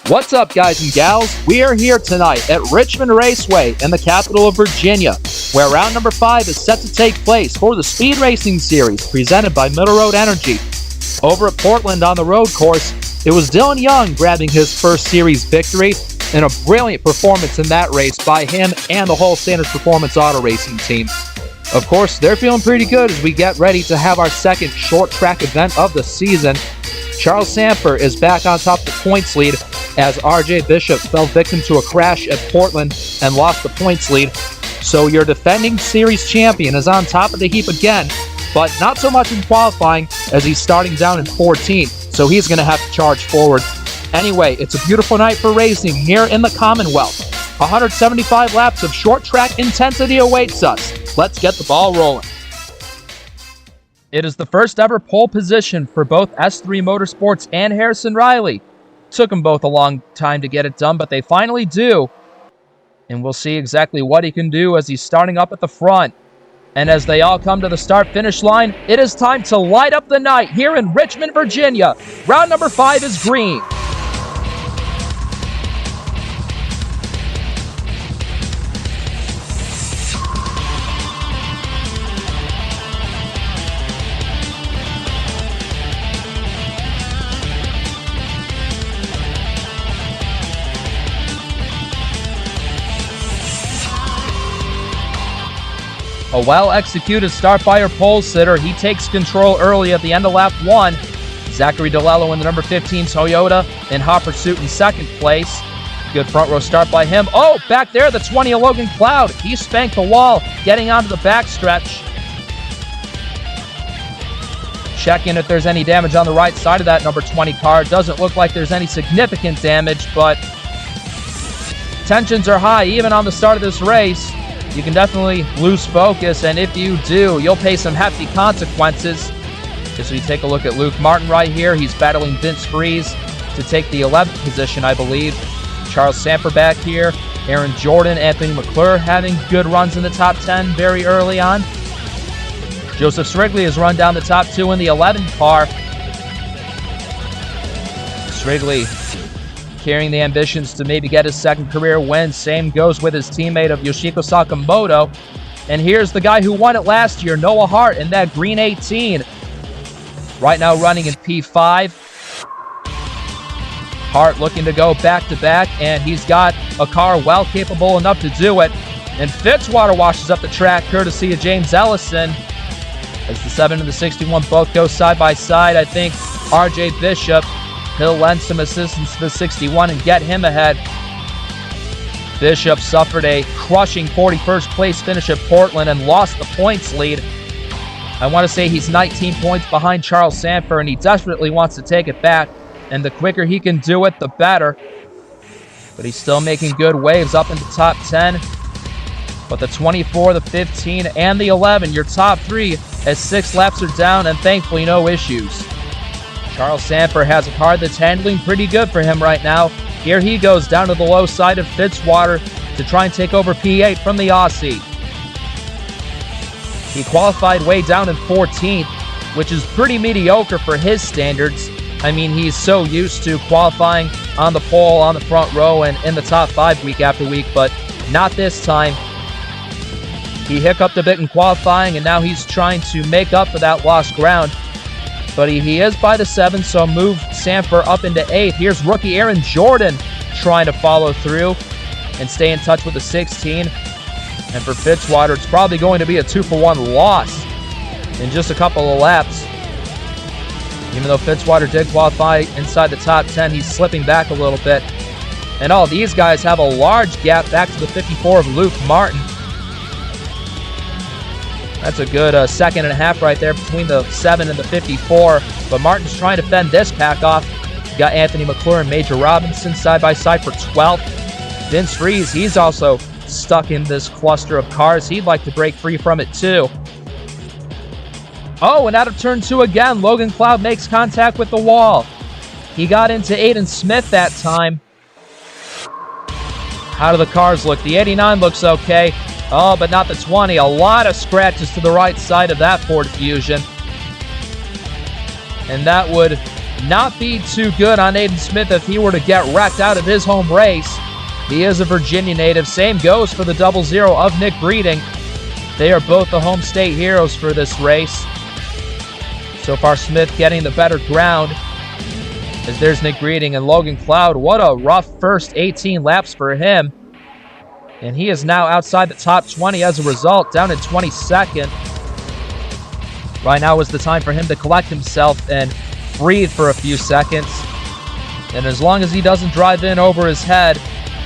What's up, guys and gals? We are here tonight at Richmond Raceway in the capital of Virginia, where round number 5 is set to take place for the Speed Racing Series presented by Middle Road Energy. Over at Portland on the road course, it was Dylan Young grabbing his first series victory in a brilliant performance in that race by him and the whole Standard Performance Auto Racing team. Of course, they're feeling pretty good as we get ready to have our second short track event of the season. Charles Sandfer is back on top of the points lead as RJ Bishop fell victim to a crash at Portland and lost the points lead. So your defending series champion is on top of the heap again, but not so much in qualifying as he's starting down in 14th, so he's going to have to charge forward. Anyway, it's a beautiful night for racing here in the Commonwealth. 175 laps of short track intensity awaits us. Let's get the ball rolling. It is the first ever pole position for both S3 Motorsports and Harrison Riley. Took them both a long time to get it done, but they finally do. And we'll see exactly what he can do as he's starting up at the front. And as they all come to the start-finish line, it is time to light up the night here in Richmond, Virginia. Round number 5 is green. A well-executed start by our pole sitter. He takes control early at the end of lap 1. Zachary DeLello in the number 15 Toyota in hot pursuit in second place. Good front row start by him. Oh, back there, the 20 of Logan Cloud. He spanked the wall, getting onto the backstretch. Check in if there's any damage on the right side of that number 20 car. Doesn't look like there's any significant damage, but tensions are high even on the start of this race. You can definitely lose focus, and if you do, you'll pay some hefty consequences. As we take a look at Luke Martin right here, he's battling Vince Freeze to take the 11th position, I believe. Charles Sandfer back here. Aaron Jordan, Anthony McClure having good runs in the top 10 very early on. Joseph Srigley has run down the top 2 in the 11 car. Srigley carrying the ambitions to maybe get his second career win. Same goes with his teammate of Yoshiko Sakamoto. And here's the guy who won it last year, Noah Hart, in that green 18. Right now running in P5. Hart looking to go back-to-back, and he's got a car well capable enough to do it. And Fitzwater washes up the track, courtesy of James Ellison. As the 7 and the 61 both go side-by-side, I think RJ Bishop, he'll lend some assistance to the 61 and get him ahead. Bishop suffered a crushing 41st place finish at Portland and lost the points lead. I want to say he's 19 points behind Charles Sandfer, and he desperately wants to take it back. And the quicker he can do it, the better. But he's still making good waves up in the top 10. But the 24, the 15, and the 11, your top 3, as 6 laps are down, and thankfully no issues. Charles Sandfer has a car that's handling pretty good for him right now. Here he goes down to the low side of Fitzwater to try and take over P8 from the Aussie. He qualified way down in 14th, which is pretty mediocre for his standards. I mean, he's so used to qualifying on the pole, on the front row, and in the top 5 week after week, but not this time. He hiccuped a bit in qualifying, and now he's trying to make up for that lost ground. But he is by the 7, so move Sandfer up into 8th. Here's rookie Aaron Jordan trying to follow through and stay in touch with the 16. And for Fitzwater, it's probably going to be a 2-for-1 loss in just a couple of laps. Even though Fitzwater did qualify inside the top 10, he's slipping back a little bit. And all these guys have a large gap back to the 54 of Luke Martin. That's a good second and a half right there between the 7 and the 54. But Martin's trying to fend this pack off. You got Anthony McClure and Major Robinson side by side for 12th. Vince Freeze, he's also stuck in this cluster of cars. He'd like to break free from it too. Oh, and out of turn 2 again, Logan Cloud makes contact with the wall. He got into Aiden Smith that time. How do the cars look? The 89 looks okay. Oh, but not the 20. A lot of scratches to the right side of that Ford Fusion. And that would not be too good on Aiden Smith if he were to get wrecked out of his home race. He is a Virginia native. Same goes for the 00 of Nick Breeding. They are both the home state heroes for this race. So far, Smith getting the better ground. As there's Nick Breeding and Logan Cloud. What a rough first 18 laps for him. And he is now outside the top 20 as a result, down in 22nd. Right now is the time for him to collect himself and breathe for a few seconds. And as long as he doesn't drive in over his head,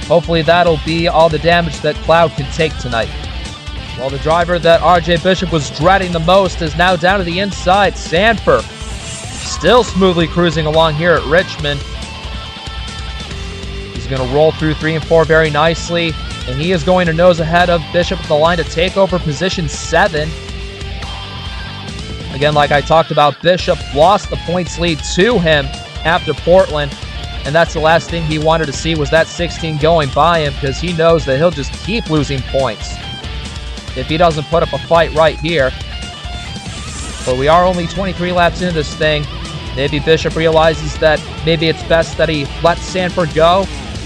hopefully that'll be all the damage that Cloud can take tonight. Well, the driver that RJ Bishop was dreading the most is now down to the inside. Sandfer still smoothly cruising along here at Richmond. He's going to roll through 3 and 4 very nicely. And he is going to nose ahead of Bishop at the line to take over position 7. Again, like I talked about, Bishop lost the points lead to him after Portland. And that's the last thing he wanted to see was that 16 going by him, because he knows that he'll just keep losing points if he doesn't put up a fight right here. But we are only 23 laps into this thing. Maybe Bishop realizes that maybe it's best that he lets Sandford go,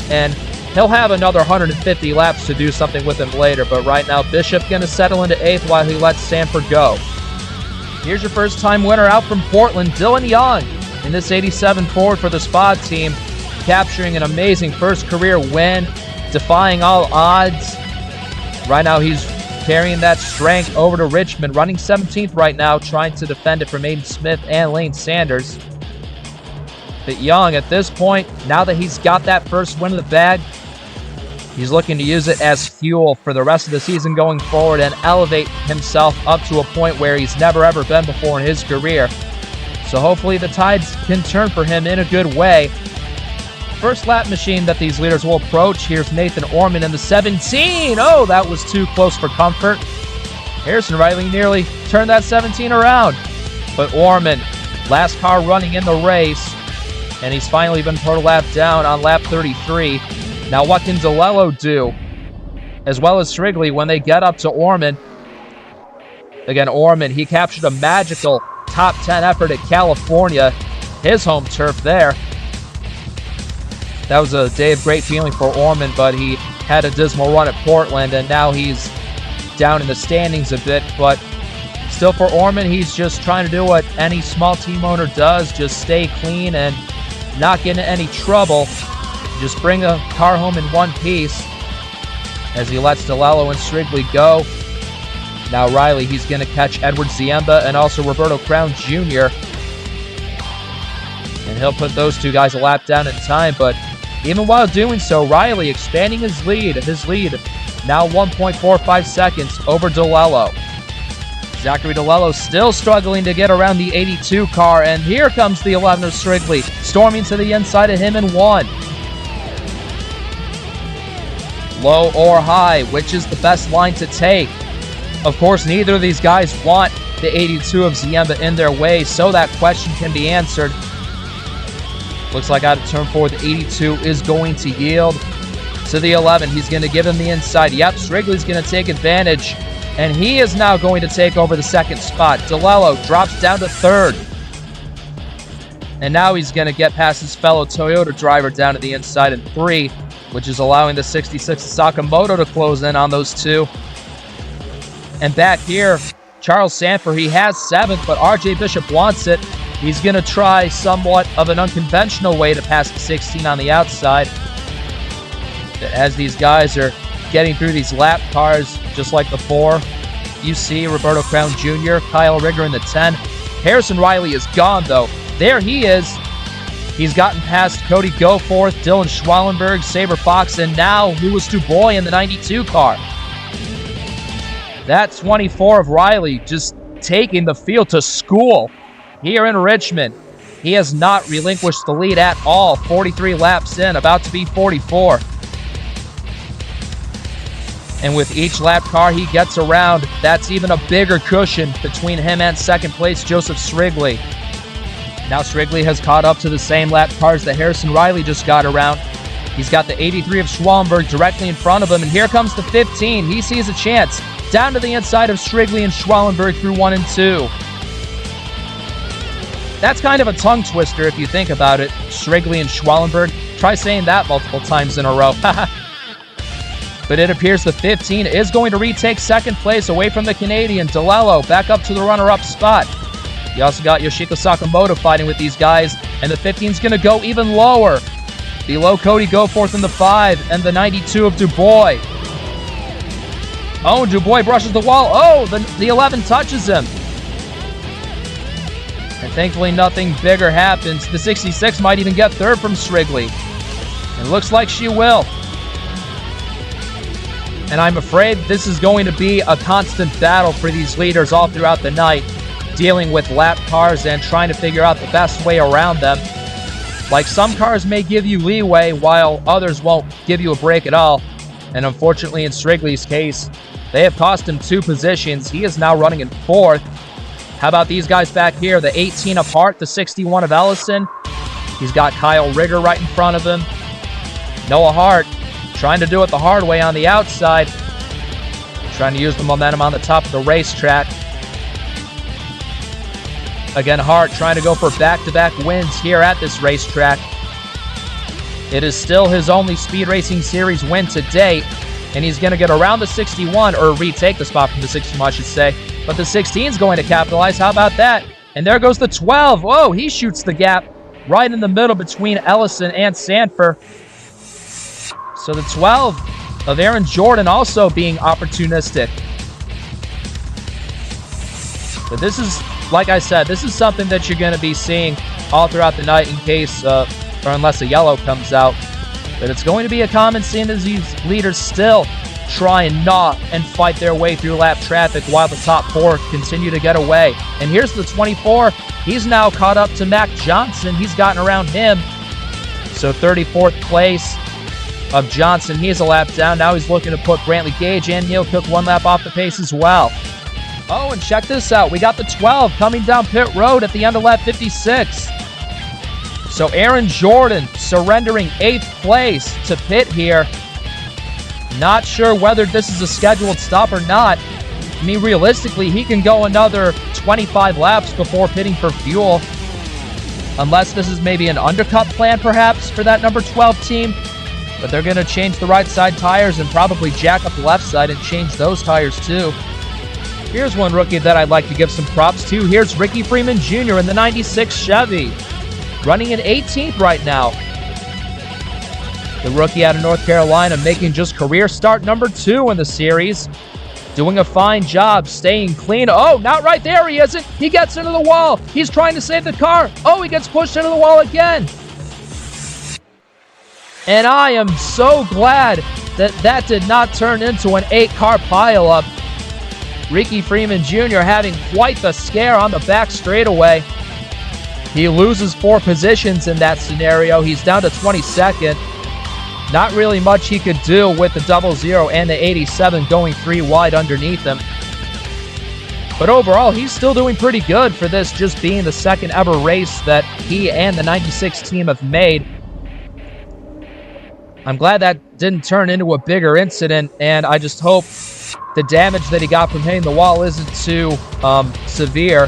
and he'll have another 150 laps to do something with him later. But right now, Bishop going to settle into 8th while he lets Sandford go. Here's your first-time winner out from Portland, Dylan Young, in this 87 Ford for the Spod team, capturing an amazing first career win, defying all odds. Right now, he's carrying that strength over to Richmond, running 17th right now, trying to defend it from Aiden Smith and Lane Sanders. But Young, at this point, now that he's got that first win in the bag, he's looking to use it as fuel for the rest of the season going forward and elevate himself up to a point where he's never ever been before in his career. So hopefully the tides can turn for him in a good way. First lap machine that these leaders will approach. Here's Nathan Orman in the 17. Oh, that was too close for comfort. Harrison Riley nearly turned that 17 around. But Orman, last car running in the race, and he's finally been put a lap down on lap 33. Now what can DeLello do, as well as Strigley, when they get up to Orman? Again, Orman, he captured a magical top 10 effort at California, his home turf there. That was a day of great feeling for Orman, but he had a dismal run at Portland, and now he's down in the standings a bit. But still for Orman, he's just trying to do what any small team owner does, just stay clean and not get into any trouble. Just bring a car home in one piece as he lets DeLello and Strigley go. Now Riley, he's going to catch Edward Ziemba and also Roberto Crown Jr. And he'll put those two guys a lap down in time. But even while doing so, Riley expanding his lead. Now 1.45 seconds over DeLello. Zachary DeLello still struggling to get around the 82 car. And here comes the 11 of Strigley, storming to the inside of him in 1. Low or high, which is the best line to take? Of course, neither of these guys want the 82 of Ziemba in their way, so that question can be answered. Looks like out of turn 4, the 82 is going to yield to the 11. He's going to give him the inside. Yep, Strigley's going to take advantage, and he is now going to take over the second spot. DeLello drops down to 3rd. And now he's going to get past his fellow Toyota driver down to the inside in 3, which is allowing the 66 Sakamoto to close in on those two. And back here, Charles Sandfer, he has 7th, but RJ Bishop wants it. He's going to try somewhat of an unconventional way to pass the 16 on the outside. As these guys are getting through these lap cars, just like the 4, you see Roberto Crown Jr., Kyle Rigger in the 10. Harrison Riley is gone, though. There he is. He's gotten past Cody Goforth, Dylan Schwallenberg, Saber Fox, and now Louis Dubois in the 92 car. That 24 of Riley just taking the field to school here in Richmond. He has not relinquished the lead at all. 43 laps in, about to be 44. And with each lap car he gets around, that's even a bigger cushion between him and second place Joseph Strigley. Now Strigley has caught up to the same lap cars that Harrison Riley just got around. He's got the 83 of Schwallenberg directly in front of him, and here comes the 15. He sees a chance. Down to the inside of Strigley and Schwallenberg through 1 and 2. That's kind of a tongue twister if you think about it. Strigley and Schwellenberg. Try saying that multiple times in a row. But it appears the 15 is going to retake second place away from the Canadian. DeLello back up to the runner-up spot. You also got Yoshiko Sakamoto fighting with these guys, and the 15 is going to go even lower. Below Cody Goforth in the 5, and the 92 of Dubois. Oh, Dubois brushes the wall. Oh, the 11 touches him. And thankfully nothing bigger happens. The 66 might even get third from Strigley. It looks like she will. And I'm afraid this is going to be a constant battle for these leaders all throughout the night, dealing with lap cars and trying to figure out the best way around them. Like, some cars may give you leeway while others won't give you a break at all. And unfortunately in Strigley's case, they have cost him 2 positions. He is now running in 4th. How about these guys back here? The 18 of Hart, the 61 of Ellison. He's got Kyle Rigger right in front of him. Noah Hart trying to do it the hard way on the outside. Trying to use the momentum on the top of the racetrack. Again, Hart trying to go for back-to-back wins here at this racetrack. It is still his only Speed Racing Series win to date, and he's going to get around the 61, or retake the spot from the 61, I should say. But the 16 is going to capitalize. How about that? And there goes the 12. Whoa, he shoots the gap right in the middle between Ellison and Sandfer. So the 12 of Aaron Jordan also being opportunistic. But this is, like I said, this is something that you're going to be seeing all throughout the night in case, or unless a yellow comes out. But it's going to be a common scene as these leaders still try and gnaw and fight their way through lap traffic while the top 4 continue to get away. And here's the 24. He's now caught up to Mac Johnson. He's gotten around him. So 34th place of Johnson. He's a lap down. Now he's looking to put Brantley Gage and Neil Cook 1 lap off the pace as well. Oh, and check this out. We got the 12 coming down pit road at the end of lap 56. So Aaron Jordan surrendering 8th place to pit here. Not sure whether this is a scheduled stop or not. I mean, realistically, he can go another 25 laps before pitting for fuel. Unless this is maybe an undercut plan, perhaps, for that number 12 team. But they're going to change the right side tires and probably jack up the left side and change those tires too. Here's one rookie that I'd like to give some props to. Here's Ricky Freeman Jr. in the 96 Chevy. Running in 18th right now. The rookie out of North Carolina making just career start number 2 in the series. Doing a fine job, staying clean. Oh, not right there, he isn't. He gets into the wall. He's trying to save the car. Oh, he gets pushed into the wall again. And I am so glad that that did not turn into an 8-car pileup. Ricky Freeman Jr. having quite the scare on the back straightaway. He loses 4 positions in that scenario. He's down to 22nd. Not really much he could do with the 00 and the 87 going 3 wide underneath him. But overall, he's still doing pretty good for this just being the second ever race that he and the 96 team have made. I'm glad that didn't turn into a bigger incident, and I just hope the damage that he got from hitting the wall isn't too severe.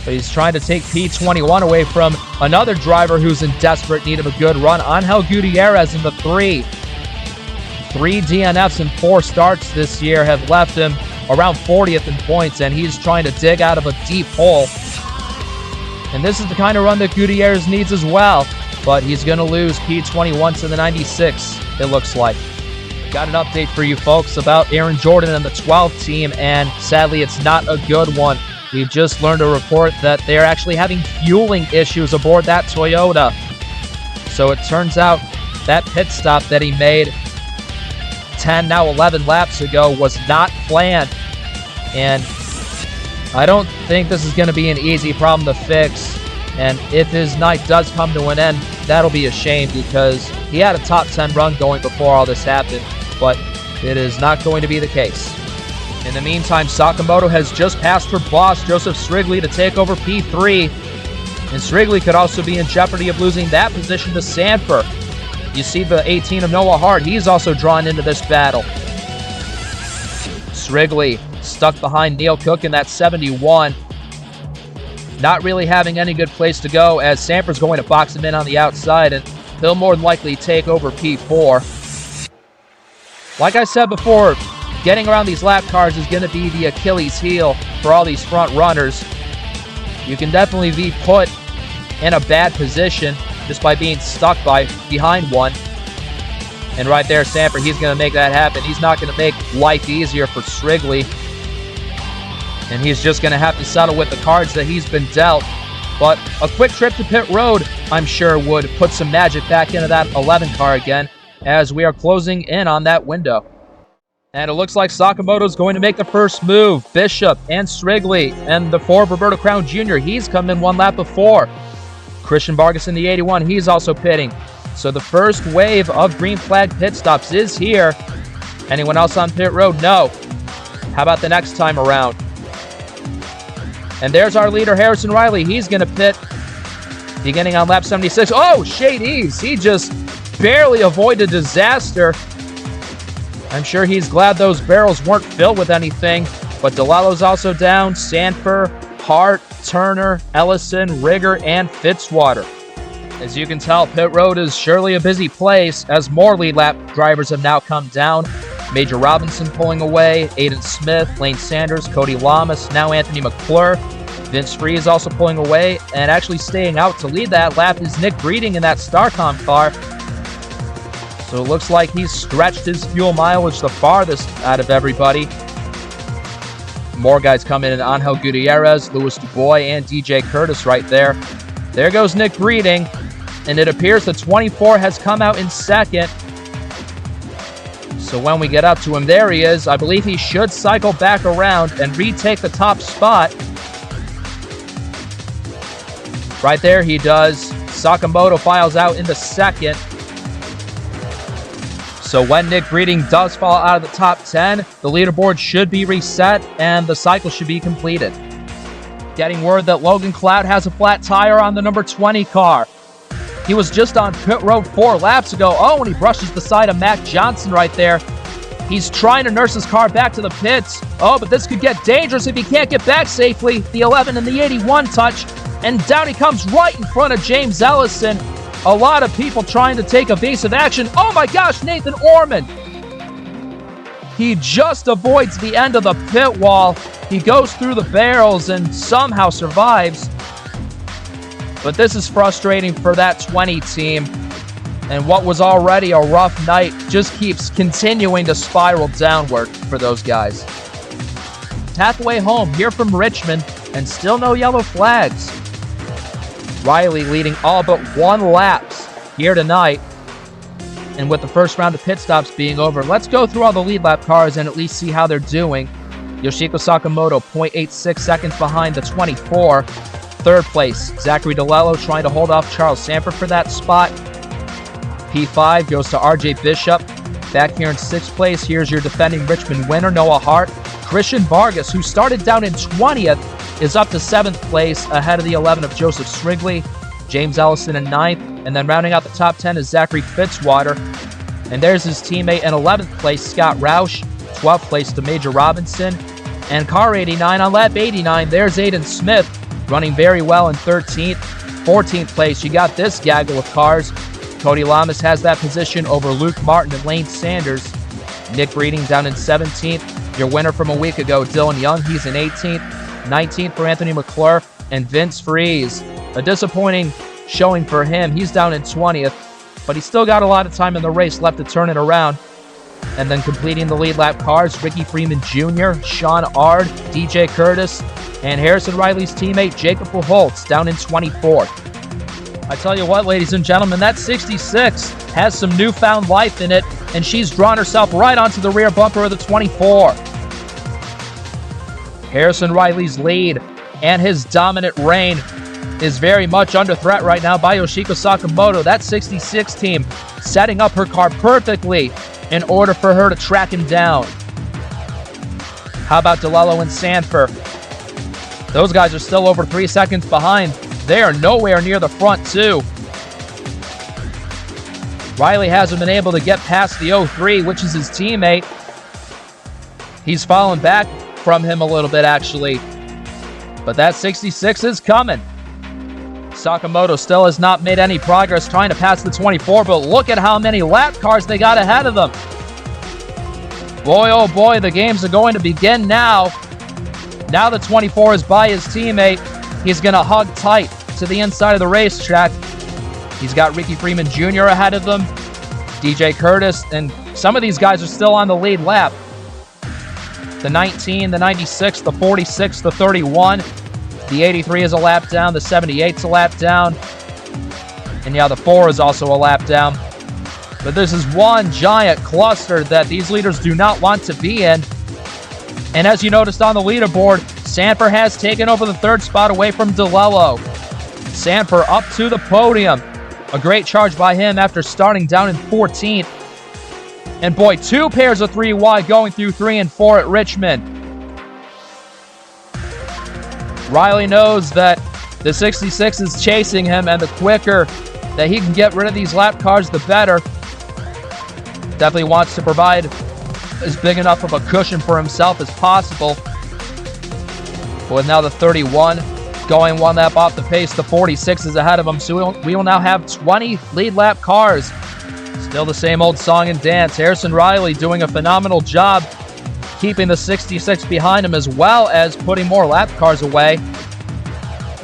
But he's trying to take P21 away from another driver who's in desperate need of a good run. Angel Gutierrez in the 3. 3 DNFs and 4 starts this year have left him around 40th in points, and he's trying to dig out of a deep hole. And this is the kind of run that Gutierrez needs as well. But he's going to lose P21 to the 96, it looks like. Got an update for you folks about Aaron Jordan and the 12 team, and sadly it's not a good one. We've just learned a report that they're actually having fueling issues aboard that Toyota. So it turns out that pit stop that he made 10, now 11 laps ago was not planned. And I don't think this is going to be an easy problem to fix. And if his night does come to an end, that'll be a shame because he had a top 10 run going before all this happened. But it is not going to be the case. In the meantime, Sakamoto has just passed her boss, Joseph Strigley, to take over P3. And Strigley could also be in jeopardy of losing that position to Sandfer. You see the 18 of Noah Hart. He's also drawn into this battle. Strigley stuck behind Neil Cook in that 71. not really having any good place to go, as Sandfer's going to box him in on the outside, and he'll more than likely take over P4. Like I said before, getting around these lap cars is going to be the Achilles heel for all these front runners. You can definitely be put in a bad position just by being stuck behind one. And right there, Sandfer, he's going to make that happen. He's not going to make life easier for Strigley. And he's just going to have to settle with the cards that he's been dealt. But a quick trip to pit road, I'm sure, would put some magic back into that 11 car again, as we are closing in on that window. And it looks like Sakamoto's going to make the first move. Bishop and Strigley and the 4 of Roberto Crown Jr., he's come in 1 lap before. Christian Vargas in the 81, he's also pitting. So the first wave of green flag pit stops is here. Anyone else on pit road? No. How about the next time around? And there's our leader, Harrison Riley. He's going to pit beginning on lap 76. Oh, Shades. He just barely avoided disaster. I'm sure he's glad those barrels weren't filled with anything. But DeLello's also down. Sandfer, Hart, Turner, Ellison, Rigger, and Fitzwater. As you can tell, pit road is surely a busy place, as more lead lap drivers have now come down. Major Robinson pulling away, Aiden Smith, Lane Sanders, Cody Lamas, now Anthony McClure. Vince Free is also pulling away, and actually staying out to lead that lap is Nick Breeding in that Starcom car. So it looks like he's stretched his fuel mileage the farthest out of everybody. More guys coming in, Angel Gutierrez, Louis Dubois, and DJ Curtis right there. There goes Nick Breeding, and it appears the 24 has come out in second. So when we get up to him, there he is. I believe he should cycle back around and retake the top spot. Right there he does. Sakamoto files out into second. So when Nick Breeding does fall out of the top 10, the leaderboard should be reset and the cycle should be completed. Getting word that Logan Cloud has a flat tire on the number 20 car. He was just on pit road 4 laps ago. Oh, and he brushes the side of Mac Johnson right there. He's trying to nurse his car back to the pits. Oh, but this could get dangerous if he can't get back safely. The 11 and the 81 touch. And down he comes right in front of James Ellison. A lot of people trying to take evasive action. Oh my gosh, Nathan Orman. He just avoids the end of the pit wall. He goes through the barrels and somehow survives. But this is frustrating for that 20 team. And what was already a rough night just keeps continuing to spiral downward for those guys. Halfway home here from Richmond, and still no yellow flags. Riley leading all but 1 laps here tonight. And with the first round of pit stops being over, let's go through all the lead lap cars and at least see how they're doing. Yoshiko Sakamoto, 0.86 seconds behind the 24. Third place, Zachary DeLello trying to hold off Charles Sandfer for that spot. P5 goes to RJ Bishop. Back here in 6th place, here's your defending Richmond winner, Noah Hart. Christian Vargas, who started down in 20th, is up to 7th place, ahead of the 11 of Joseph Strigley. James Ellison in 9th, and then rounding out the top 10 is Zachary Fitzwater. And there's his teammate in 11th place, Scott Roush. 12th place to Major Robinson. And car 89 on lap 89, there's Aiden Smith, running very well in 13th. 14th place, you got this gaggle of cars. Cody Lamas has that position over Luke Martin and Lane Sanders. Nick Breeding down in 17th. Your winner from a week ago, Dylan Young, he's in 18th. 19th for Anthony McClure. And Vince Freeze, a disappointing showing for him. He's down in 20th, but he's still got a lot of time in the race left to turn it around. And then completing the lead lap cars, Ricky Freeman Jr., Sean Ard, DJ Curtis, and Harrison Riley's teammate, Jacob Puholtz, down in 24th. I tell you what, ladies and gentlemen, that 66 has some newfound life in it, and she's drawn herself right onto the rear bumper of the 24. Harrison Riley's lead and his dominant reign is very much under threat right now by Yoshiko Sakamoto. That 66 team setting up her car perfectly in order for her to track him down. How about DeLello and Sandfer? Those guys are still over 3 seconds behind. They are nowhere near the front, too. Riley hasn't been able to get past the 03, which is his teammate. He's fallen back from him a little bit, actually. But that 66 is coming. Sakamoto still has not made any progress trying to pass the 24, but look at how many lap cars they got ahead of them. Boy, oh boy, the games are going to begin now. Now the 24 is by his teammate. He's going to hug tight to the inside of the racetrack. He's got Ricky Freeman Jr. ahead of them, DJ Curtis, and some of these guys are still on the lead lap. The 19, the 96, the 46, the 31. The 83 is a lap down. The 78 is a lap down. And yeah, the 4 is also a lap down. But this is one giant cluster that these leaders do not want to be in. And as you noticed on the leaderboard, Sandfer has taken over the 3rd spot away from DeLello. Sandfer up to the podium. A great charge by him after starting down in 14th. And boy, 2 pairs of 3 wide going through 3 and 4 at Richmond. Riley knows that the 66 is chasing him, and the quicker that he can get rid of these lap cars, the better. Definitely wants to provide as big enough of a cushion for himself as possible. But with now the 31 going 1 lap off the pace, the 46 is ahead of him, so we will now have 20 lead lap cars. Still the same old song and dance. Harrison Riley doing a phenomenal job keeping the 66 behind him, as well as putting more lap cars away.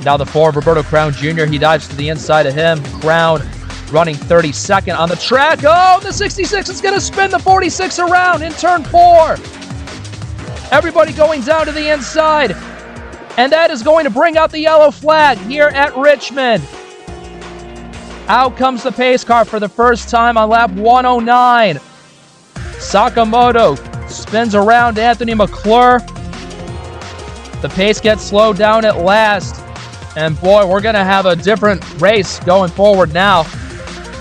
Now the 4, Roberto Crown Jr., he dives to the inside of him. Crown running 32nd on the track. Oh, the 66 is going to spin the 46 around in turn 4. Everybody going down to the inside. And that is going to bring out the yellow flag here at Richmond. Out comes the pace car for the first time on lap 109. Sakamoto spins around Anthony McClure. The pace gets slowed down at last. And boy, we're going to have a different race going forward now.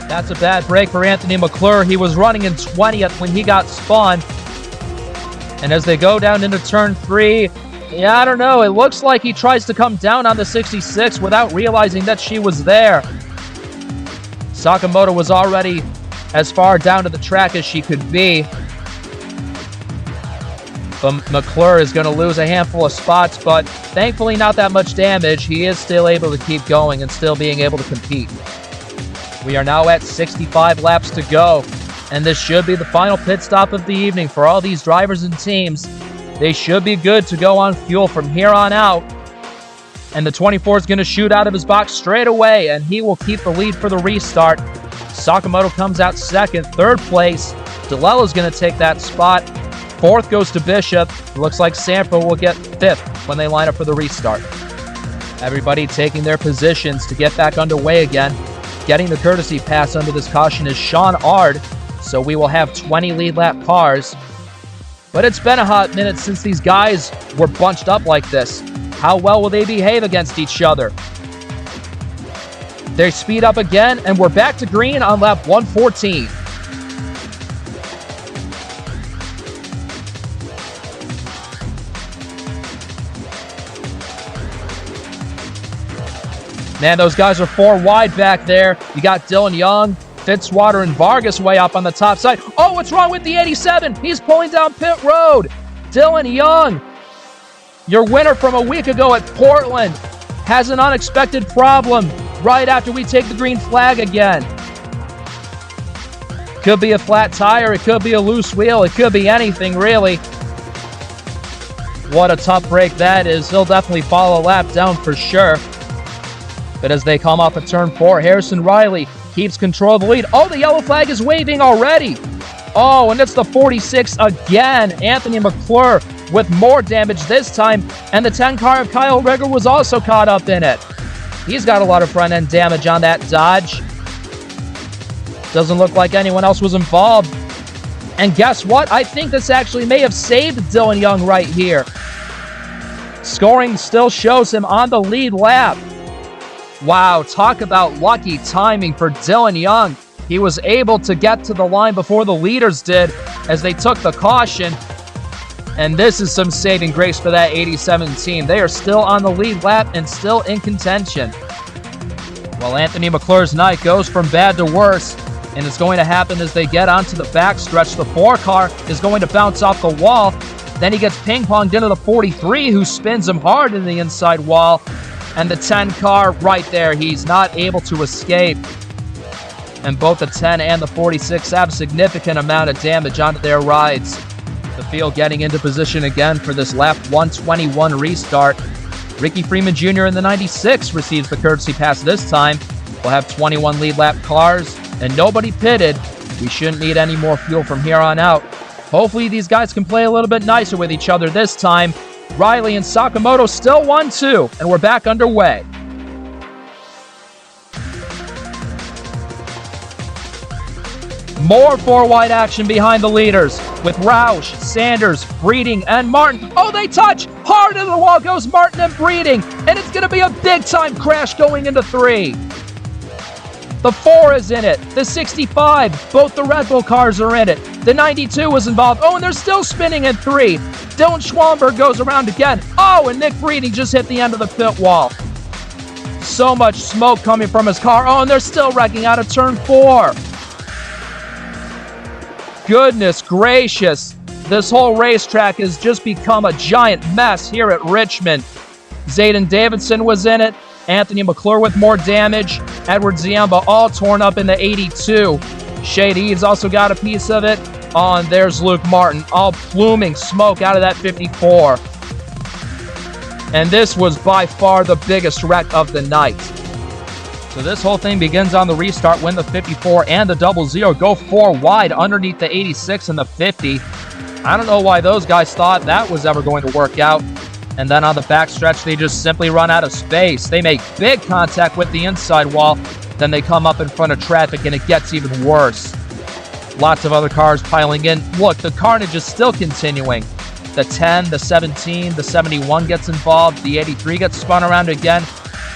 That's a bad break for Anthony McClure. He was running in 20th when he got spun. And as they go down into turn 3, yeah, I don't know. It looks like he tries to come down on the 66 without realizing that she was there. Sakamoto was already as far down to the track as she could be. But McClure is going to lose a handful of spots, but thankfully not that much damage. He is still able to keep going and still being able to compete. We are now at 65 laps to go, and this should be the final pit stop of the evening for all these drivers and teams. They should be good to go on fuel from here on out. And the 24 is going to shoot out of his box straight away, and he will keep the lead for the restart. Sakamoto comes out second. 3rd place, DeLello is going to take that spot. 4th goes to Bishop. It looks like Sandfer will get 5th when they line up for the restart. Everybody taking their positions to get back underway again. Getting the courtesy pass under this caution is Sean Ard, so we will have 20 lead lap cars. But it's been a hot minute since these guys were bunched up like this. How well will they behave against each other? They speed up again, and we're back to green on lap 114. Man, those guys are 4 wide back there. You got Dylan Young, Fitzwater, and Vargas way up on the top side. Oh, what's wrong with the 87? He's pulling down pit road. Dylan Young, your winner from a week ago at Portland, has an unexpected problem right after we take the green flag again. Could be a flat tire. It could be a loose wheel. It could be anything, really. What a tough break that is. He'll definitely follow a lap down for sure. But as they come off of turn 4, Harrison Riley keeps control of the lead. Oh, the yellow flag is waving already. Oh, and it's the 46 again. Anthony McClure with more damage this time. And the 10 car of Kyle Rigger was also caught up in it. He's got a lot of front end damage on that Dodge. Doesn't look like anyone else was involved. And guess what? I think this actually may have saved Dylan Young right here. Scoring still shows him on the lead lap. Wow, talk about lucky timing for Dylan Young. He was able to get to the line before the leaders did as they took the caution. And this is some saving grace for that 87 team. They are still on the lead lap and still in contention. Well, Anthony McClure's night goes from bad to worse, and it's going to happen as they get onto the backstretch. The 4 car is going to bounce off the wall, Then he gets ping-ponged into the 43, who spins him hard in the inside wall. And the 10 car right there, he's not able to escape. And both the 10 and the 46 have a significant amount of damage onto their rides. The field getting into position again for this lap 121 restart. Ricky Freeman Jr. in the 96 receives the courtesy pass this time. We'll have 21 lead lap cars and nobody pitted. We shouldn't need any more fuel from here on out. Hopefully these guys can play a little bit nicer with each other this time. Riley and Sakamoto still 1-2, and we're back underway. More four-wide action behind the leaders with Roush, Sanders, Breeding, and Martin. Oh, they touch! Hard into the wall goes Martin and Breeding, and it's going to be a big-time crash going into 3. The 4 is in it. The 65, both the Red Bull cars are in it. The 92 was involved. Oh, and they're still spinning in 3. Dylan Schwallenberg goes around again. Oh, and Nick Breeding just hit the end of the pit wall. So much smoke coming from his car. Oh, and they're still wrecking out of turn 4. Goodness gracious. This whole racetrack has just become a giant mess here at Richmond. Zayden Davidson was in it. Anthony McClure with more damage. Edward Ziamba all torn up in the 82. Shade Eves also got a piece of it. Oh, and there's Luke Martin, all pluming smoke out of that 54. And this was by far the biggest wreck of the night. So this whole thing begins on the restart when the 54 and the 00 go 4 wide underneath the 86 and the 50. I don't know why those guys thought that was ever going to work out. And then on the backstretch, they just simply run out of space. They make big contact with the inside wall. Then they come up in front of traffic, and it gets even worse. Lots of other cars piling in. Look, the carnage is still continuing. The 10, the 17, the 71 gets involved. The 83 gets spun around again.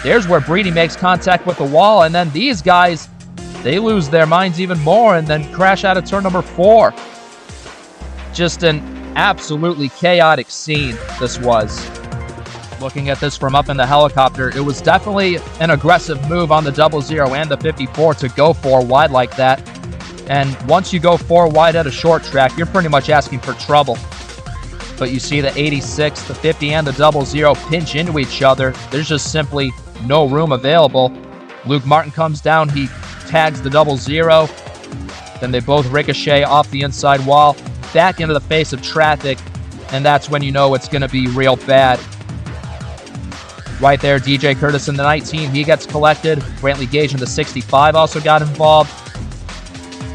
There's where Breeding makes contact with the wall. And then these guys, they lose their minds even more and then crash out of turn number 4. Just an absolutely chaotic scene this was. Looking at this from up in the helicopter, it was definitely an aggressive move on the 00 and the 54 to go 4 wide like that. And once you go 4 wide at a short track, you're pretty much asking for trouble. But you see the 86, the 50, and the 00 pinch into each other. There's just simply no room available. Luke Martin comes down, he tags the 00. Then they both ricochet off the inside wall, back into the face of traffic, and that's when you know it's going to be real bad. Right there, DJ Curtis in the 19, he gets collected. Brantley Gage in the 65 also got involved.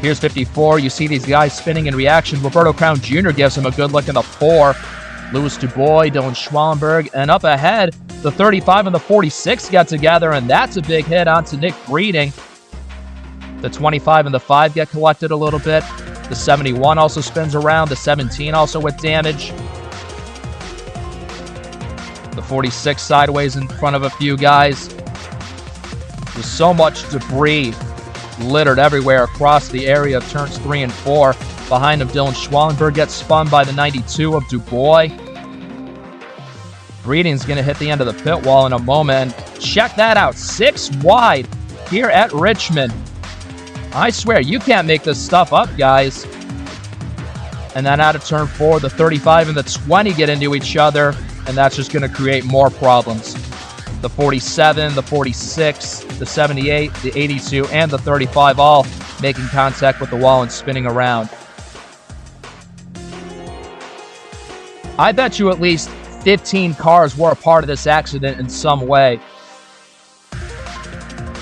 Here's 54. You see these guys spinning in reaction. Roberto Crown Jr. gives him a good look in the 4. Louis Dubois, Dylan Schwallenberg, and up ahead, the 35 and the 46 get together, and that's a big hit onto Nick Breeding. The 25 and the 5 get collected a little bit. The 71 also spins around. The 17 also with damage. The 46 sideways in front of a few guys. There's so much debris littered everywhere across the area of turns 3 and 4. Behind him, Dylan Schwallenberg gets spun by the 92 of Dubois. Breeding's going to hit the end of the pit wall in a moment. Check that out. 6 wide here at Richmond. I swear, you can't make this stuff up, guys. And then out of turn 4, the 35 and the 20 get into each other, and that's just going to create more problems. The 47, the 46, the 78, the 82, and the 35 all making contact with the wall and spinning around. I bet you at least 15 cars were a part of this accident in some way.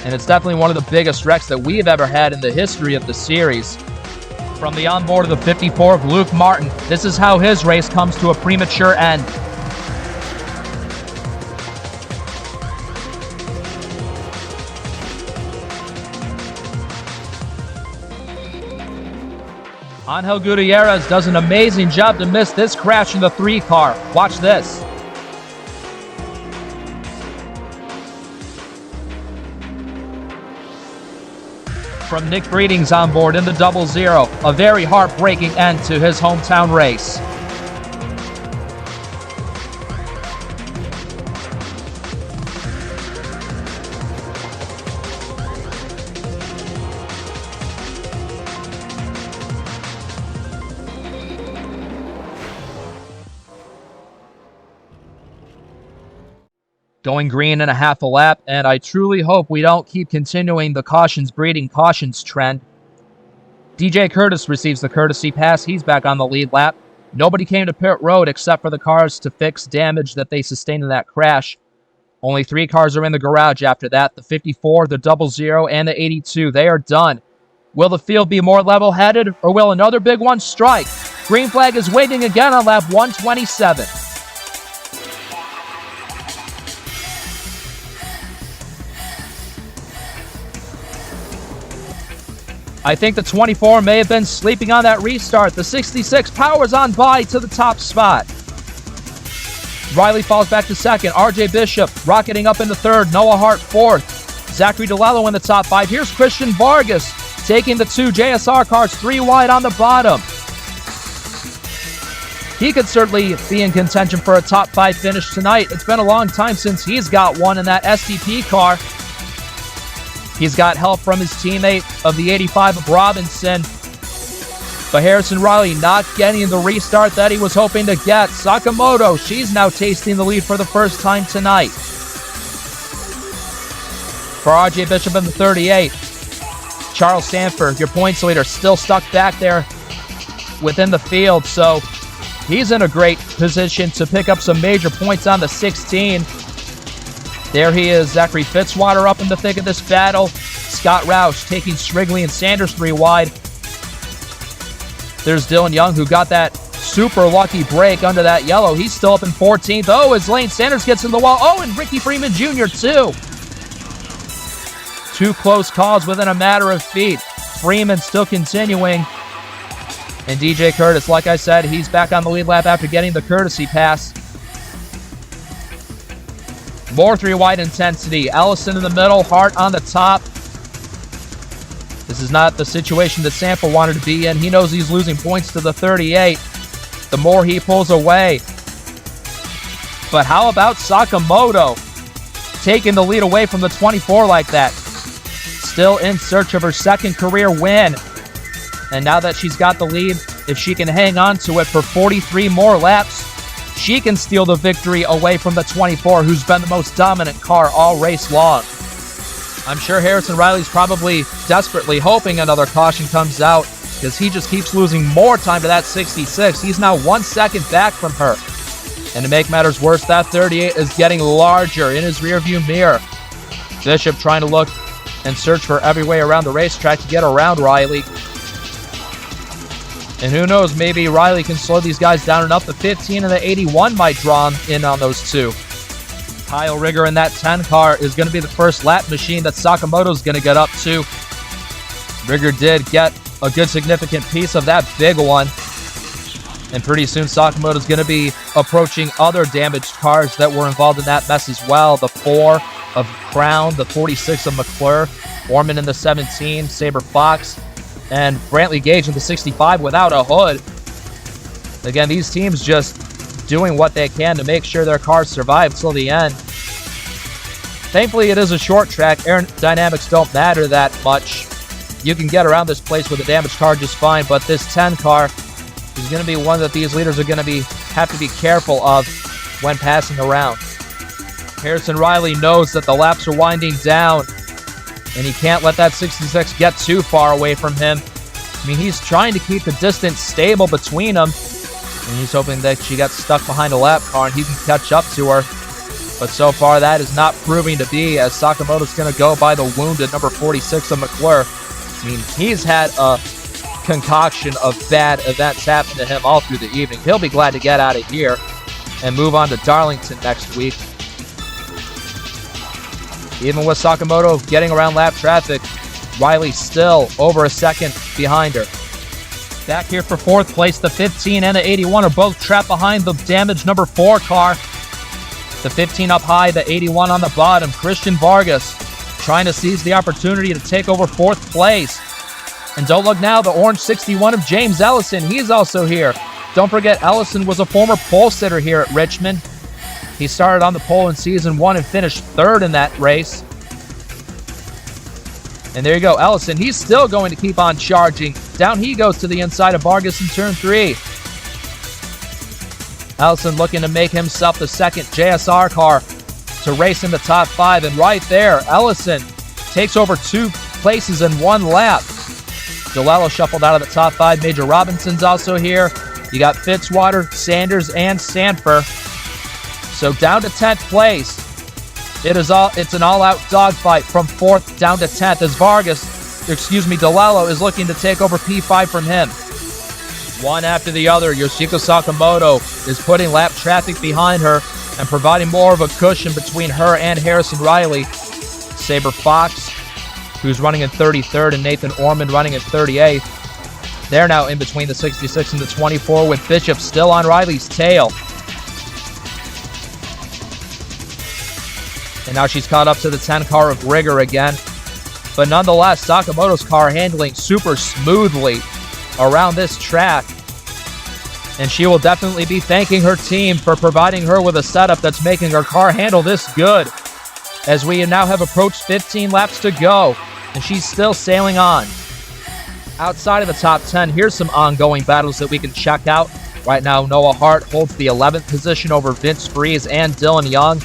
And it's definitely one of the biggest wrecks that we've ever had in the history of the series. From the onboard of the 54 of Luke Martin, this is how his race comes to a premature end. Angel Gutierrez does an amazing job to miss this crash in the 3 car. Watch this. From Nick Breeding's on board in the 00, a very heartbreaking end to his hometown race. Going green in a half a lap, and I truly hope we don't keep continuing the cautions breeding cautions trend. DJ Curtis receives the courtesy pass. He's back on the lead lap. Nobody came to pit road except for the cars to fix damage that they sustained in that crash. Only 3 cars are in the garage after that. The 54, the 00, and the 82. They are done. Will the field be more level-headed, or will another big one strike? Green flag is waiting again on lap 127. I think the 24 may have been sleeping on that restart. The 66 powers on by to the top spot. Riley falls back to second. RJ Bishop rocketing up into third. Noah Hart fourth. Zachary DeLello in the top 5. Here's Christian Vargas taking the 2 JSR cars 3 wide on the bottom. He could certainly be in contention for a top 5 finish tonight. It's been a long time since he's got one in that SDP car. He's got help from his teammate of the 85 of Robinson. But Harrison Riley not getting the restart that he was hoping to get. Sakamoto, she's now tasting the lead for the first time tonight. For RJ Bishop in the 38. Charles Sandfer, your points leader, still stuck back there within the field. So he's in a great position to pick up some major points on the 16. There he is, Zachary Fitzwater up in the thick of this battle. Scott Roush taking Strigley and Sanders 3 wide. There's Dylan Young, who got that super lucky break under that yellow. He's still up in 14th. Oh, as Lane Sanders gets in the wall. Oh, and Ricky Freeman Jr. too. 2 close calls within a matter of feet. Freeman still continuing. And DJ Curtis, like I said, he's back on the lead lap after getting the courtesy pass. More 3 wide intensity. Ellison in the middle, Hart on the top. This is not the situation that Sandfer wanted to be in. He knows he's losing points to the 38. The more he pulls away. But how about Sakamoto taking the lead away from the 24 like that? Still in search of her second career win. And now that she's got the lead, if she can hang on to it for 43 more laps, she can steal the victory away from the 24, who's been the most dominant car all race long. I'm sure Harrison Riley's probably desperately hoping another caution comes out, because he just keeps losing more time to that 66. He's now 1 second back from her. And to make matters worse, that 38 is getting larger in his rearview mirror. Bishop trying to look and search for every way around the racetrack to get around Riley. And who knows, maybe Riley can slow these guys down enough. The 15 and the 81 might draw in on those 2. Kyle Rigger in that 10 car is going to be the first lap machine that Sakamoto's going to get up to. Rigger did get a good significant piece of that big one. And pretty soon Sakamoto's going to be approaching other damaged cars that were involved in that mess as well. The 4 of Crown, the 46 of McClure, Orman in the 17, Sabre Fox, and Brantley Gage in the 65 without a hood. Again, these teams just doing what they can to make sure their cars survive till the end. Thankfully, it is a short track. Aerodynamics don't matter that much. You can get around this place with a damaged car just fine, but this 10 car is going to be one that these leaders are going to have to be careful of when passing around. Harrison Riley knows that the laps are winding down, and he can't let that 66 get too far away from him. I mean, he's trying to keep the distance stable between them, and he's hoping that she gets stuck behind a lap car and he can catch up to her. But so far, that is not proving to be, as Sakamoto's going to go by the wounded number 46 of McClure. I mean, he's had a concoction of bad events happen to him all through the evening. He'll be glad to get out of here and move on to Darlington next week. Even with Sakamoto getting around lap traffic, Riley's still over a second behind her. Back here for 4th place, the 15 and the 81 are both trapped behind the damaged number 4 car. The 15 up high, the 81 on the bottom. Christian Vargas trying to seize the opportunity to take over 4th place. And don't look now, the orange 61 of James Ellison, he's also here. Don't forget, Ellison was a former pole sitter here at Richmond. He started on the pole in Season 1 and finished 3rd in that race. And there you go, Ellison, he's still going to keep on charging. Down he goes to the inside of Vargas in turn 3. Ellison looking to make himself the second JSR car to race in the top 5. And right there, Ellison takes over 2 places in 1 lap. DeLello shuffled out of the top 5. Major Robinson's also here. You got Fitzwater, Sanders, and Sandfer. So down to 10th place. It's an all-out dogfight from 4th down to 10th as DeLello is looking to take over P5 from him. One after the other, Yoshiko Sakamoto is putting lap traffic behind her and providing more of a cushion between her and Harrison Riley. Saber Fox, who's running in 33rd, and Nathan Ormond running in 38th. They're now in between the 66 and the 24, with Bishop still on Riley's tail. And now she's caught up to the 10 car of Rigger again. But nonetheless, Sakamoto's car handling super smoothly around this track. And she will definitely be thanking her team for providing her with a setup that's making her car handle this good. As we now have approached 15 laps to go, and she's still sailing on. Outside of the top 10, here's some ongoing battles that we can check out. Right now, Noah Hart holds the 11th position over Vince Freeze and Dylan Young.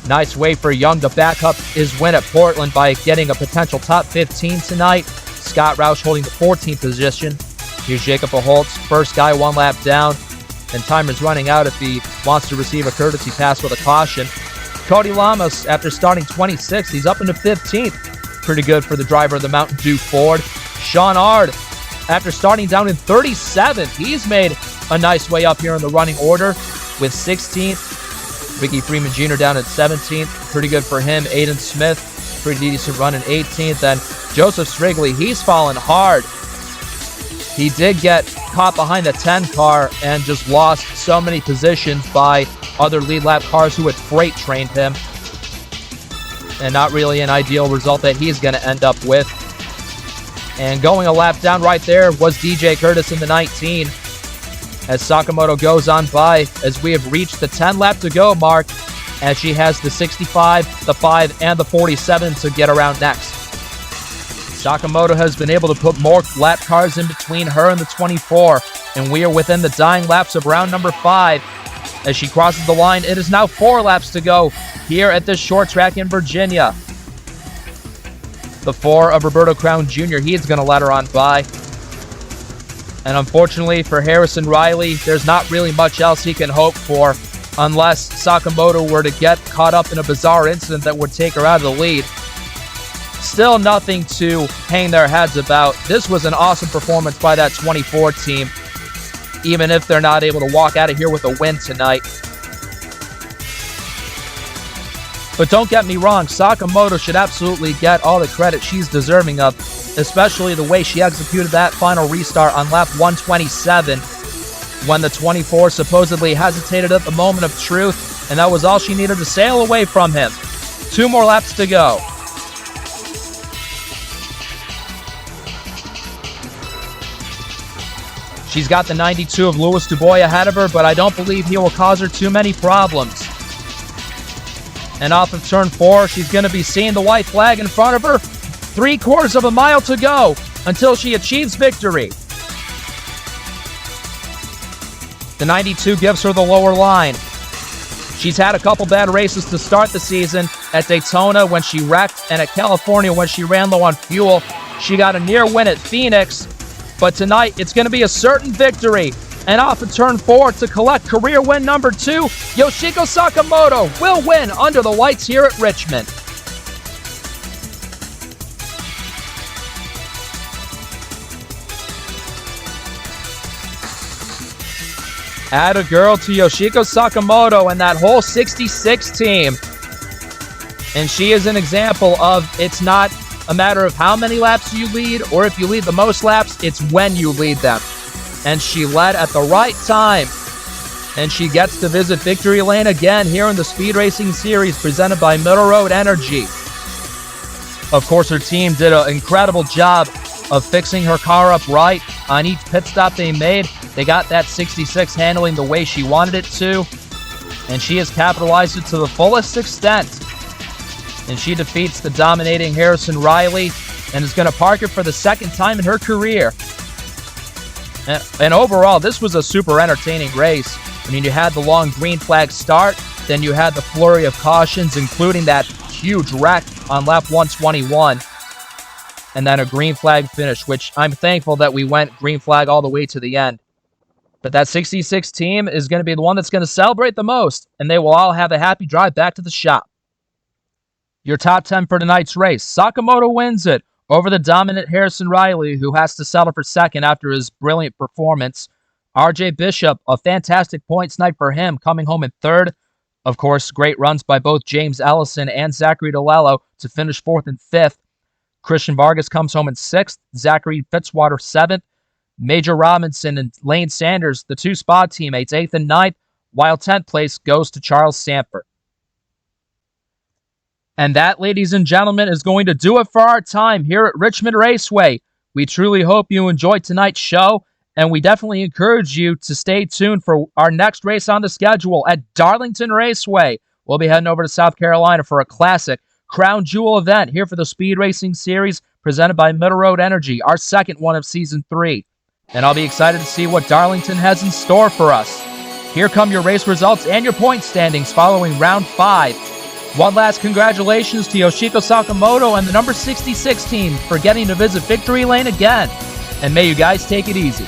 Nice way for Young to back up his win at Portland by getting a potential top 15 tonight. Scott Roush holding the 14th position. Here's Jacob Holtz, first guy 1 lap down, and time is running out if he wants to receive a courtesy pass with a caution. Cody Lamas, after starting 26th, he's up into 15th. Pretty good for the driver of the Mountain Dew Ford. Sean Ard, after starting down in 37th, he's made a nice way up here in the running order with 16th. Ricky Freeman Jr. down at 17th. Pretty good for him. Aiden Smith, pretty decent run in 18th. And Joseph Strigley, he's fallen hard. He did get caught behind the 10 car and just lost so many positions by other lead lap cars who had freight trained him. And not really an ideal result that he's going to end up with. And going a lap down right there was DJ Curtis in the 19. As Sakamoto goes on by, as we have reached the 10 lap to go mark, as she has the 65, the 5, and the 47 to get around next. Sakamoto has been able to put more lap cars in between her and the 24, and we are within the dying laps of round number 5. As she crosses the line, it is now 4 laps to go here at this short track in Virginia. The 4 of Roberto Crown Jr., he's going to let her on by. And unfortunately for Harrison Riley, there's not really much else he can hope for unless Sakamoto were to get caught up in a bizarre incident that would take her out of the lead. Still nothing to hang their heads about. This was an awesome performance by that 24 team, even if they're not able to walk out of here with a win tonight. But don't get me wrong, Sakamoto should absolutely get all the credit she's deserving of, especially the way she executed that final restart on lap 127 when the 24 supposedly hesitated at the moment of truth, and that was all she needed to sail away from him. 2 more laps to go. She's got the 92 of Louis Dubois ahead of her, but I don't believe he will cause her too many problems. And off of turn 4, she's going to be seeing the white flag in front of her. 3/4 of a mile to go until she achieves victory. The 92 gives her the lower line. She's had a couple bad races to start the season. At Daytona when she wrecked, and at California when she ran low on fuel. She got a near win at Phoenix, but tonight it's going to be a certain victory. And off of turn 4 to collect career win number 2, Yoshiko Sakamoto will win under the lights here at Richmond. Atta girl to Yoshiko Sakamoto and that whole 66 team. And she is an example of it's not a matter of how many laps you lead or if you lead the most laps, it's when you lead them. And she led at the right time. And she gets to visit victory lane again here in the Speed Racing Series presented by Middle Road Energy. Of course, her team did an incredible job of fixing her car up right on each pit stop they made. They got that 66 handling the way she wanted it to. And she has capitalized it to the fullest extent. And she defeats the dominating Harrison Riley and is going to park it for the second time in her career. And overall, this was a super entertaining race. I mean, you had the long green flag start, Then you had the flurry of cautions, including that huge wreck on lap 121. And then a green flag finish, which I'm thankful that we went green flag all the way to the end. But that 66 team is going to be the one that's going to celebrate the most, and they will all have a happy drive back to the shop. Your top 10 for tonight's race. Sakamoto wins it over the dominant Harrison Riley, who has to settle for second after his brilliant performance. RJ Bishop, a fantastic points night for him, coming home in third. Of course, great runs by both James Ellison and Zachary DeLello to finish fourth and fifth. Christian Vargas comes home in sixth. Zachary Fitzwater, seventh. Major Robinson and Lane Sanders, the two spot teammates, eighth and ninth, while 10th place goes to Charles Sandfer. And that, ladies and gentlemen, is going to do it for our time here at Richmond Raceway. We truly hope you enjoyed tonight's show, and we definitely encourage you to stay tuned for our next race on the schedule at Darlington Raceway. We'll be heading over to South Carolina for a classic crown jewel event here for the Speed Racing Series presented by Middle Road Energy, our second one of Season 3. And I'll be excited to see what Darlington has in store for us. Here come your race results and your point standings following round 5. One last congratulations to Yoshiko Sakamoto and the number 66 team for getting to visit Victory Lane again. And may you guys take it easy.